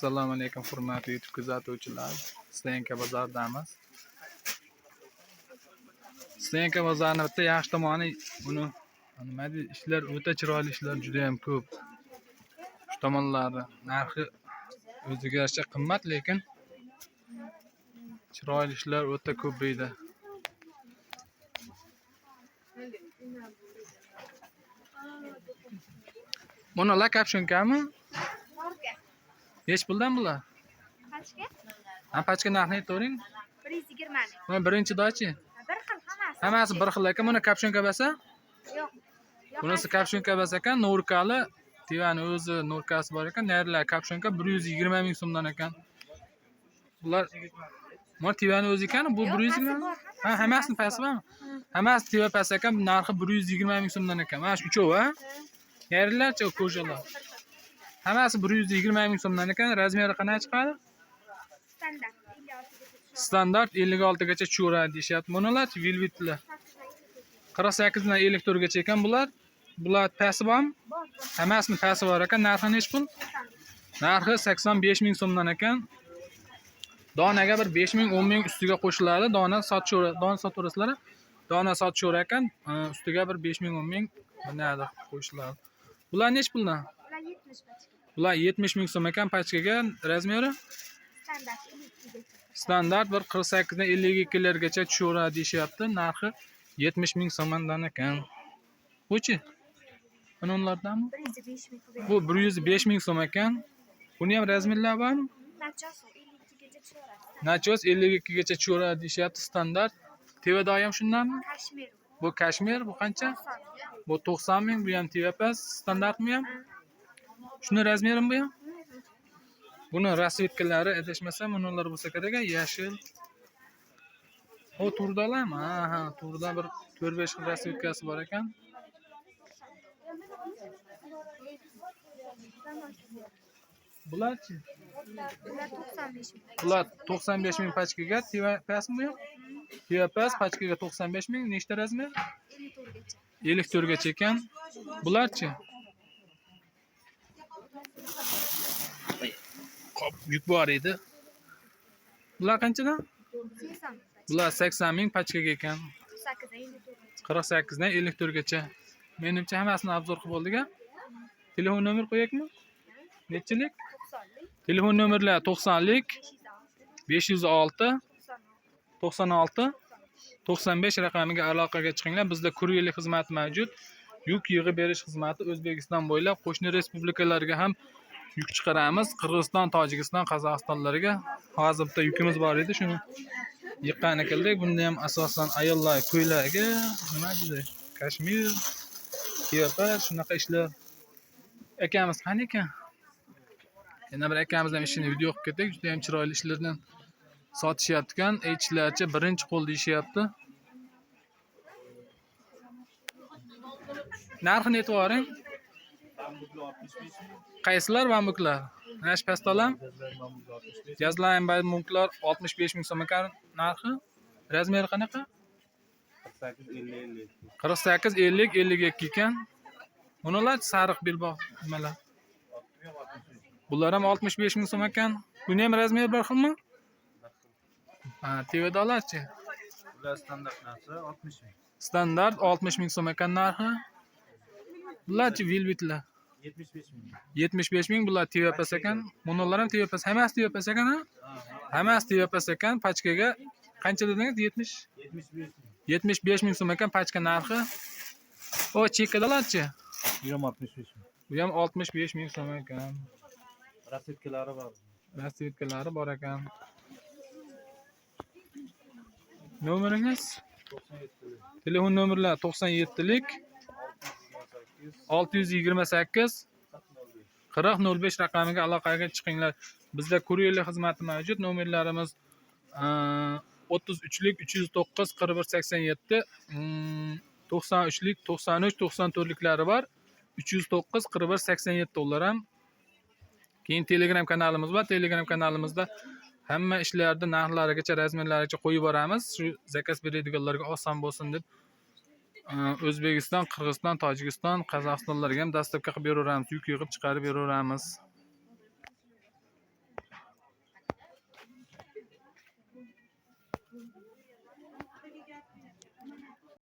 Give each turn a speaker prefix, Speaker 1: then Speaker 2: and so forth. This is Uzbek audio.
Speaker 1: Assalomu alaykum hurmatli YouTube kuzatuvchilar. Stenka bozoridamiz. Stenka bozorining bitta yaxshi tomoni buni nima deydi, ishlar o'ta chiroyli, ishlar juda ham ko'p. Shu tomonlari narxi o'ziga yarasha qimmat, lekin chiroyli ishlar o'ta ko'p deydi. Bunalar kapshunkami? Nechi puldan bular?
Speaker 2: Qanchaga?
Speaker 1: Ha, pachka narxini aytavering.
Speaker 2: 120.
Speaker 1: Mana birinchi dochi.
Speaker 2: Bir xil hammasi.
Speaker 1: Hammasi bir xil ekan. Buni kapshunka bo'lsa?
Speaker 2: Yo'q.
Speaker 1: Bunisi kapshunka bo'lsa ekan, Nurkali, Tivani o'zi Nurkasi bor ekan. Nerlar kapshunka 120 ming so'mdan ekan. Bular mana Tivani o'zi ekan, bu 120 ming. Ha, hammasini pasi bormi? Hammasi Tiva pasi ekan, narxi 120 ming so'mdan ekan. Mana shu uchovi, ha? Nerlarcha ko'rjalar. Hammasi 120 ming so'mdan ekan. Razmeri qanday chiqadi?
Speaker 2: Standart.
Speaker 1: Standart 56 gacha cho'ra deyishyapti. Bunalar velvetlar. 48 dan 54 gacha ekan bular. Bular pasi bormi?
Speaker 2: Bor.
Speaker 1: Hammasini pasi bor ekan. Narxi nechi pul? Narxi 85 ming so'mdan ekan. Donaga bir 5 ming, 10 ming ustiga qo'shiladi. Dona sotaverasizlar. Dona sotaver ekan, ustiga bir 5 ming, 10 ming bunday qo'shiladi. Bular nechi puldan?
Speaker 2: Ular 70 pachka.
Speaker 1: Bular 70 ming so'm ekan pachkaga. Razmeri
Speaker 2: Standart.
Speaker 1: standart bir 48 dan 52 largacha tushaveradi deyishyapti. Narxi 70 ming so'mdan ekan. Buchi? Mana ulardanmi?
Speaker 2: 105 ming.
Speaker 1: Bu 105 ming so'm ekan. Buni ham razmerlar bormi?
Speaker 2: Nachos 52 gacha tushiradi.
Speaker 1: Nachos 52 gacha tushaveradi deyishyapti, standart. Tevada ham shundanmi?
Speaker 2: Kashmir.
Speaker 1: Bu kashmir, bu qancha? Bu 90 ming, bu ham tevapas, standartmi ham? Shuni razmerimi bu ham? Buni rasvetkalari adashmasam, ular bo'lsa kerak, yashil. O turdalarmi? Ha, turda bir 4-5 xil rasvetkasi bor ekan. Bularchi?
Speaker 2: Ular 95 ming.
Speaker 1: Bular 95 ming pachkaga, tevapasmi bu ham? Tevapas pachkaga 95 ming, nechta razmer?
Speaker 2: 54 gacha.
Speaker 1: 54 gacha ekan. Bularchi? Qop, yuk bor edi. Bular qanchadan?
Speaker 2: 80.
Speaker 1: Bular 80 ming pachkaga ekan.
Speaker 2: 48 dan 54 gacha.
Speaker 1: 48 dan 54 gacha. Menimcha hammasini obzor qilib bo'ldik-a. Telefon nomer qo'yakmi? Nechilik?
Speaker 2: 90lik.
Speaker 1: Telefon nomerlar 90lik 506 96 95 raqamiga aloqaga chiqinglar. Bizda kuryerlik xizmati mavjud. Yuk yig'ib berish xizmati O'zbekiston bo'ylab qo'shni respublikalarga ham yuk chiqaramiz. Qirg'iziston, Tojikiston, Qozog'istonlarga hozir bitta yukimiz bor edi, shuni yiqqani keldik. Bunda ham asosan ayollar ko'ylagi, nima deydi? Kashmir, tepa, shunaqa ishlar. Akamiz qani ekan? Yana bir akamiz ham ishini video qilib ketdik. Juda ham chiroyli ishlardan sotishyapti-kan. Aytishlaricha birinchi qo'l deyishyapti. Narxini aytib yuboring. Qaysilar bambuklar? Mana shu pastalar? Jazlayn bambuklar 65 ming so'm ekan narxi. Razmeri qanaqa? 48 50 52 ekan. Bunalar sariq belbog' nimalar? Bular ham 65 ming so'm ekan. Buni ham razmeri bir xilmi? Ha, tevadolarchi?
Speaker 3: Bular standart narxi 60 ming.
Speaker 1: Standart 60 ming so'm ekan narxi. Bularchi velvetlar?
Speaker 3: 75 ming.
Speaker 1: 75 ming bular tevapas ekan. Bunalar ham tevapas, hammasi tevapas ekan, ha? Hammasi tevapas ekan. Pachkaga qancha dedingiz?
Speaker 3: 75 ming.
Speaker 1: 75 ming so'm ekan pachka narxi. O chekkadalarchi?
Speaker 3: Bu ham 65 ming.
Speaker 1: Bu ham 65 ming so'm ekan.
Speaker 3: Rasvetkalari bor.
Speaker 1: Rasvetkalari bor ekan. Nomeringiz?
Speaker 3: 97.
Speaker 1: Telefon nomerlar 97lik 628 4005 raqamiga aloqaga chiqinglar. Bizda kuryerlik xizmati mavjud. Nomerlarimiz 33lik 309 4187, 93lik 93 94liklari bor. 309 4187 ular ham. Keyin Telegram kanalimiz bor. Telegram kanalimizda hamma ishlarni narxlarigacha, razmerlarigacha qo'yib boramiz. Shu zakaz beradiganlarga oson bo'lsin deb O'zbekiston, Qirg'iziston, Tojikiston, Qozog'istonlarga ham dastavka qilib beraveramiz, yuk yig'ib chiqarib beraveramiz.